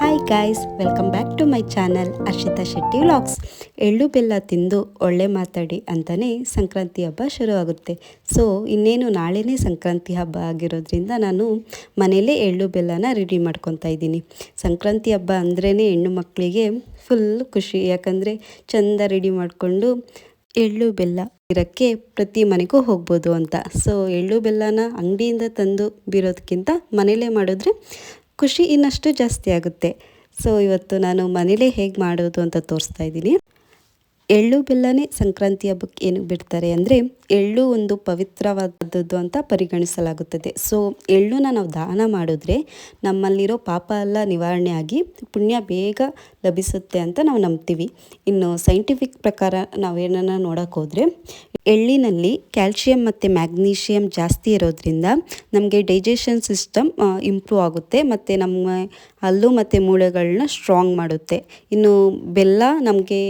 Hi guys, welcome back to my channel Arshita Shetty vlogs. ಎಳ್ಳು ಬೆಲ್ಲ ತಿಂದು ಒಳ್ಳೆ ಮಾತಾಡಿ ಅಂತಲೇ ಸಂಕ್ರಾಂತಿ ಹಬ್ಬ ಶುರುವಾಗುತ್ತೆ. ಸೊ ಇನ್ನೇನು ನಾಳೆನೇ ಸಂಕ್ರಾಂತಿ ಹಬ್ಬ ಆಗಿರೋದ್ರಿಂದ ನಾನು ಮನೇಲೇ ಎಳ್ಳು ಬೆಲ್ಲನ ರೆಡಿ ಮಾಡ್ಕೊತಾ ಇದ್ದೀನಿ. ಸಂಕ್ರಾಂತಿ ಹಬ್ಬ ಅಂದ್ರೇ ಹೆಣ್ಣು ಮಕ್ಕಳಿಗೆ ಫುಲ್ ಖುಷಿ, ಯಾಕಂದರೆ ಚೆಂದ ರೆಡಿ ಮಾಡಿಕೊಂಡು ಎಳ್ಳು ಬೆಲ್ಲ ಇರೋಕ್ಕೆ ಪ್ರತಿ ಮನೆಗೂ ಹೋಗ್ಬೋದು ಅಂತ. ಸೊ ಎಳ್ಳು ಬೆಲ್ಲನ ಅಂಗಡಿಯಿಂದ ತಂದು ಬೀರೋದಕ್ಕಿಂತ ಮನೇಲೇ ಮಾಡಿದ್ರೆ ಖುಷಿ ಇನ್ನಷ್ಟು ಜಾಸ್ತಿ ಆಗುತ್ತೆ. ಸೊ ಇವತ್ತು ನಾನು ಮನೇಲೇ ಹೇಗೆ ಮಾಡೋದು ಅಂತ ತೋರಿಸ್ತಾ ಇದ್ದೀನಿ. ಎಳ್ಳು ಬೆಲ್ಲನೇ ಸಂಕ್ರಾಂತಿ ಹಬ್ಬಕ್ಕೆ ಏನಕ್ಕೆ ಬಿಡ್ತಾರೆ ಅಂದರೆ, ಎಳ್ಳು ಒಂದು ಪವಿತ್ರವಾದದ್ದು ಅಂತ ಪರಿಗಣಿಸಲಾಗುತ್ತದೆ. ಸೊ ಎಳ್ಳನ್ನ ನಾವು ದಾನ ಮಾಡಿದ್ರೆ ನಮ್ಮಲ್ಲಿರೋ ಪಾಪ ಎಲ್ಲ ನಿವಾರಣೆ ಆಗಿ ಪುಣ್ಯ ಬೇಗ ಲಭಿಸುತ್ತೆ ಅಂತ ನಾವು ನಂಬ್ತೀವಿ. ಇನ್ನು ಸೈಂಟಿಫಿಕ್ ಪ್ರಕಾರ ನಾವೇನನ್ನ ನೋಡೋಕೆ ಹೋದರೆ, ಎಳ್ಳಿನಲ್ಲಿ ಕ್ಯಾಲ್ಶಿಯಂ ಮತ್ತು ಮ್ಯಾಗ್ನೀಷಿಯಮ್ ಜಾಸ್ತಿ ಇರೋದ್ರಿಂದ ನಮಗೆ ಡೈಜೆಷನ್ ಸಿಸ್ಟಮ್ ಇಂಪ್ರೂವ್ ಆಗುತ್ತೆ ಮತ್ತು ನಮ್ಮ ಹಲ್ಲು ಮತ್ತು ಮೂಳೆಗಳನ್ನ ಸ್ಟ್ರಾಂಗ್ ಮಾಡುತ್ತೆ. ಇನ್ನು ಬೆಲ್ಲ ನಮಗೆ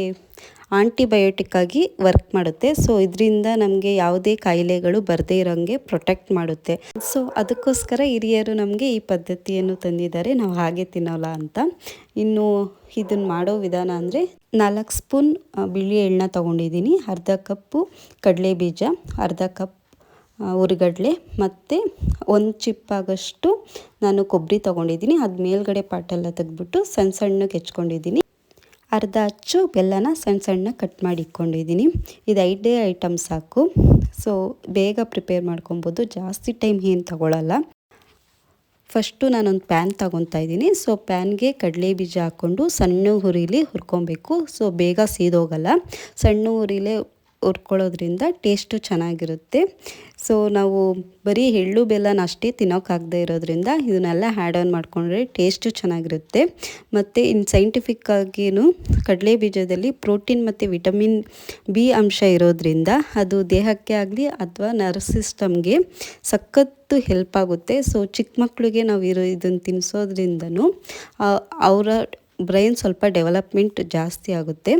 ಆಂಟಿಬಯೋಟಿಕ್ ಆಗಿ ವರ್ಕ್ ಮಾಡುತ್ತೆ. ಸೊ ಇದರಿಂದ ನಮಗೆ ಯಾವುದೇ ಕಾಯಿಲೆಗಳು ಬರದೇ ಇರೋಂಗೆ ಪ್ರೊಟೆಕ್ಟ್ ಮಾಡುತ್ತೆ. ಸೊ ಅದಕ್ಕೋಸ್ಕರ ಹಿರಿಯರು ನಮಗೆ ಈ ಪದ್ಧತಿಯನ್ನು ತಂದಿದ್ದಾರೆ, ನಾವು ಹಾಗೆ ತಿನ್ನೋಲ್ಲ ಅಂತ. ಇನ್ನು ಇದನ್ನು ಮಾಡೋ ವಿಧಾನ ಅಂದರೆ, 4 ಸ್ಪೂನ್ ಬಿಳಿ ಎಳ್ಳನ್ನ ತೊಗೊಂಡಿದ್ದೀನಿ, ಅರ್ಧ ಕಪ್ಪು ಕಡಲೆ ಬೀಜ, ಅರ್ಧ ಕಪ್ ಹುರಿಗಡಲೆ ಮತ್ತು 1 ಚಿಪ್ಪಾಗಷ್ಟು ನಾನು ಕೊಬ್ಬರಿ ತೊಗೊಂಡಿದ್ದೀನಿ. ಅದು ಮೇಲ್ಗಡೆ ಪಾಟೆಲ್ಲ ತೆಗೆದ್ಬಿಟ್ಟು ಸಣ್ಣ ಸಣ್ಣಗೆ ಹೆಚ್ಕೊಂಡಿದ್ದೀನಿ. ಅರ್ಧ ಅಚ್ಚು ಬೆಲ್ಲನ ಸಣ್ಣ ಸಣ್ಣ ಕಟ್ ಮಾಡಿ ಇಟ್ಕೊಂಡಿದ್ದೀನಿ. ಇದು 5 ಐಟಮ್ ಸಾಕು. ಸೊ ಬೇಗ ಪ್ರಿಪೇರ್ ಮಾಡ್ಕೊಬೋದು, ಜಾಸ್ತಿ ಟೈಮ್ ಏನು ತಗೊಳ್ಳಲ್ಲ. ಫಸ್ಟು ನಾನೊಂದು ಪ್ಯಾನ್ ತೊಗೊತಾ ಇದ್ದೀನಿ. ಸೊ ಪ್ಯಾನ್ಗೆ ಕಡಲೆ ಬೀಜ ಹಾಕ್ಕೊಂಡು ಸಣ್ಣ ಹುರಿಲಿ ಹುರ್ಕೊಬೇಕು. ಸೊ ಬೇಗ ಸೀದೋಗಲ್ಲ. ಸಣ್ಣ ಹುರಿಲೇ ಹುರ್ಕೊಳ್ಳೋದ್ರಿಂದ ಟೇಸ್ಟು ಚೆನ್ನಾಗಿರುತ್ತೆ. ಸೊ ನಾವು ಬರೀ ಎಳ್ಳು ಬೆಲ್ಲನ ಅಷ್ಟೇ ತಿನ್ನೋಕ್ಕಾಗದೇ ಇರೋದ್ರಿಂದ ಇದನ್ನೆಲ್ಲ ಆ್ಯಡ್ ಆನ್ ಮಾಡಿಕೊಂಡ್ರೆ ಟೇಸ್ಟು ಚೆನ್ನಾಗಿರುತ್ತೆ. ಮತ್ತು ಇನ್ನು ಸೈಂಟಿಫಿಕ್ಕಾಗಿಯೂ ಕಡಲೆ ಬೀಜದಲ್ಲಿ ಪ್ರೋಟೀನ್ ಮತ್ತು ವಿಟಮಿನ್ ಬಿ ಅಂಶ ಇರೋದ್ರಿಂದ ಅದು ದೇಹಕ್ಕೆ ಆಗಲಿ ಅಥವಾ ನರ್ವ್ ಸಿಸ್ಟಮ್ಗೆ ಸಖತ್ತು ಹೆಲ್ಪ್ ಆಗುತ್ತೆ. ಸೊ ಚಿಕ್ಕ ಮಕ್ಕಳಿಗೆ ನಾವು ಇದನ್ನು ತಿನ್ನಿಸೋದ್ರಿಂದನೂ ಅವರ ಬ್ರೈನ್ ಸ್ವಲ್ಪ ಡೆವಲಪ್ಮೆಂಟ್ ಜಾಸ್ತಿ ಆಗುತ್ತೆ.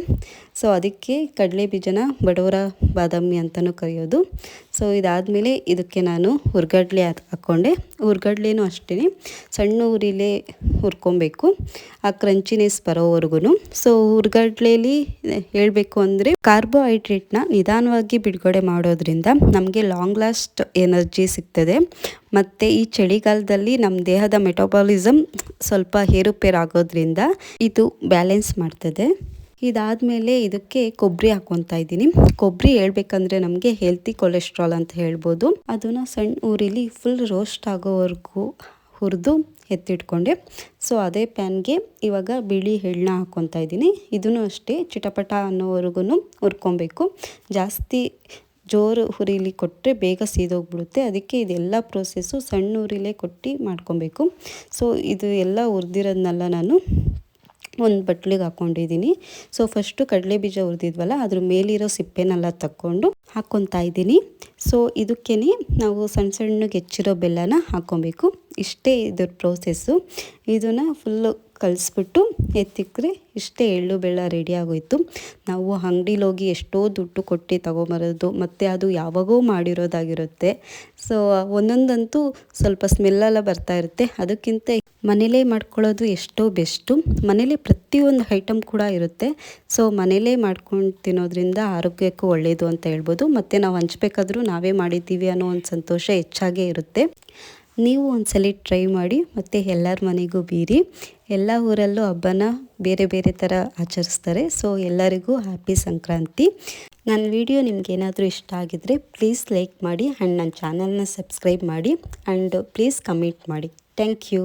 ಸೊ ಅದಕ್ಕೆ ಕಡಲೆ ಬೀಜನ ಬಡವರ ಬಾದಾಮಿ ಅಂತಲೂ ಕರೆಯೋದು. ಸೊ ಇದಾದಮೇಲೆ ಇದಕ್ಕೆ ನಾನು ಹುರ್ಗಡ್ಲೆ ಹಾಕ್ಕೊಂಡೆ. ಹುರ್ಗಡ್ಲೆನೂ ಅಷ್ಟೇ ಸಣ್ಣ ಉರಿಲೇ ಹುರ್ಕೊಬೇಕು, ಆ ಕ್ರಂಚಿನೆಸ್ ಬರೋವರೆಗೂ. ಸೊ ಹುರ್ಗಡ್ಲೆಲಿ ಹೇಳಬೇಕು ಅಂದರೆ, ಕಾರ್ಬೋಹೈಡ್ರೇಟ್ನ ನಿಧಾನವಾಗಿ ಬಿಡುಗಡೆ ಮಾಡೋದ್ರಿಂದ ನಮಗೆ ಲಾಂಗ್ ಲಾಸ್ಟ್ ಎನರ್ಜಿ ಸಿಗ್ತದೆ. ಮತ್ತು ಈ ಚಳಿಗಾಲದಲ್ಲಿ ನಮ್ಮ ದೇಹದ ಮೆಟಬಾಲಿಸಮ್ ಸ್ವಲ್ಪ ಏರುಪೇರು ಆಗೋದ್ರಿಂದ ಇದು ಬ್ಯಾಲೆನ್ಸ್ ಮಾಡ್ತದೆ. ಇದಾದಮೇಲೆ ಇದಕ್ಕೆ ಕೊಬ್ಬರಿ ಹಾಕ್ಕೊತಾ ಇದ್ದೀನಿ. ಕೊಬ್ಬರಿ ಹೇಳ್ಬೇಕಂದ್ರೆ ನಮಗೆ ಹೆಲ್ತಿ ಕೊಲೆಸ್ಟ್ರಾಲ್ ಅಂತ ಹೇಳ್ಬೋದು. ಅದನ್ನು ಸಣ್ಣ ಊರಿಲಿ ಫುಲ್ ರೋಸ್ಟ್ ಆಗೋವರೆಗೂ ಹುರಿದು ಎತ್ತಿಟ್ಕೊಂಡೆ. ಸೊ ಅದೇ ಪ್ಯಾನ್ಗೆ ಇವಾಗ ಬಿಳಿ ಎಳ್ಳನ್ನ ಹಾಕ್ಕೊತಾ ಇದ್ದೀನಿ. ಇದನ್ನು ಅಷ್ಟೇ ಚಿಟಪಟ ಅನ್ನೋವರೆಗೂ ಹುರ್ಕೊಬೇಕು. ಜಾಸ್ತಿ ಜೋರು ಹುರಿಲಿ ಕೊಟ್ಟರೆ ಬೇಗ ಸೀದೋಗ್ಬಿಡುತ್ತೆ. ಅದಕ್ಕೆ ಇದೆಲ್ಲ ಪ್ರೋಸೆಸ್ಸು ಸಣ್ಣ ಉರಿಲೇ ಕೊಟ್ಟು ಮಾಡ್ಕೊಬೇಕು. ಸೊ ಇದು ಎಲ್ಲ ಹುರಿದಿರೋದನ್ನೆಲ್ಲ ನಾನು ಒಂದು ಬಟ್ಲಿಗೆ ಹಾಕ್ಕೊಂಡಿದ್ದೀನಿ. ಸೊ ಫಸ್ಟು ಕಡಲೆ ಬೀಜ ಹುರಿದಿದ್ವಲ್ಲ, ಅದ್ರ ಮೇಲಿರೋ ಸಿಪ್ಪೆನೆಲ್ಲ ತಕ್ಕೊಂಡು ಹಾಕ್ಕೊತಾ ಇದ್ದೀನಿ. ಸೊ ಇದಕ್ಕೇ ನಾವು ಸಣ್ಣ ಸಣ್ಣಗೆ ಹೆಚ್ಚಿರೋ ಬೆಲ್ಲನ ಹಾಕ್ಕೊಬೇಕು. ಇಷ್ಟೇ ಇದ್ರ ಪ್ರೋಸೆಸ್ಸು. ಇದನ್ನು ಫುಲ್ಲು ಕಲಿಸ್ಬಿಟ್ಟು ಎತ್ತಿಕ್ಕರೆ ಇಷ್ಟೇ ಎಳ್ಳು ಬೆಲ್ಲ ರೆಡಿ ಆಗೋಯ್ತು. ನಾವು ಅಂಗಡಿಲಿ ಹೋಗಿ ಎಷ್ಟೋ ದುಡ್ಡು ಕೊಟ್ಟು ತೊಗೊಂಬರೋದು, ಮತ್ತು ಅದು ಯಾವಾಗೋ ಮಾಡಿರೋದಾಗಿರುತ್ತೆ. ಸೊ ಒಂದೊಂದಂತೂ ಸ್ವಲ್ಪ ಸ್ಮೆಲ್ಲೆಲ್ಲ ಬರ್ತಾ ಇರುತ್ತೆ. ಅದಕ್ಕಿಂತ ಮನೇಲೇ ಮಾಡ್ಕೊಳ್ಳೋದು ಎಷ್ಟೋ ಬೆಸ್ಟು. ಮನೇಲೇ ಪ್ರತಿಯೊಂದು ಐಟಮ್ ಕೂಡ ಇರುತ್ತೆ. ಸೊ ಮನೇಲೇ ಮಾಡ್ಕೊಂಡು ತಿನ್ನೋದ್ರಿಂದ ಆರೋಗ್ಯಕ್ಕೂ ಒಳ್ಳೆಯದು ಅಂತ ಹೇಳ್ಬೋದು. ಮತ್ತು ನಾವು ಹಂಚ್ಬೇಕಾದ್ರೂ ನಾವೇ ಮಾಡಿದ್ದೀವಿ ಅನ್ನೋ ಒಂದು ಸಂತೋಷ ಹೆಚ್ಚಾಗೇ ಇರುತ್ತೆ. ನೀವು ಒಂದ್ಸಲ ಟ್ರೈ ಮಾಡಿ ಮತ್ತು ಎಲ್ಲರ ಮನೆಗೂ ಬೀರಿ. ಎಲ್ಲ ಊರಲ್ಲೂ ಹಬ್ಬನ ಬೇರೆ ಬೇರೆ ಥರ ಆಚರಿಸ್ತಾರೆ. ಸೊ ಎಲ್ಲರಿಗೂ ಹ್ಯಾಪಿ ಸಂಕ್ರಾಂತಿ. ನನ್ನ ವಿಡಿಯೋ ನಿಮಗೇನಾದರೂ ಇಷ್ಟ ಆಗಿದ್ದರೆ ಪ್ಲೀಸ್ ಲೈಕ್ ಮಾಡಿ ಆ್ಯಂಡ್ ನನ್ನ ಚಾನಲ್ನ ಸಬ್ಸ್ಕ್ರೈಬ್ ಮಾಡಿ ಆ್ಯಂಡ್ ಪ್ಲೀಸ್ ಕಮೆಂಟ್ ಮಾಡಿ. Thank you.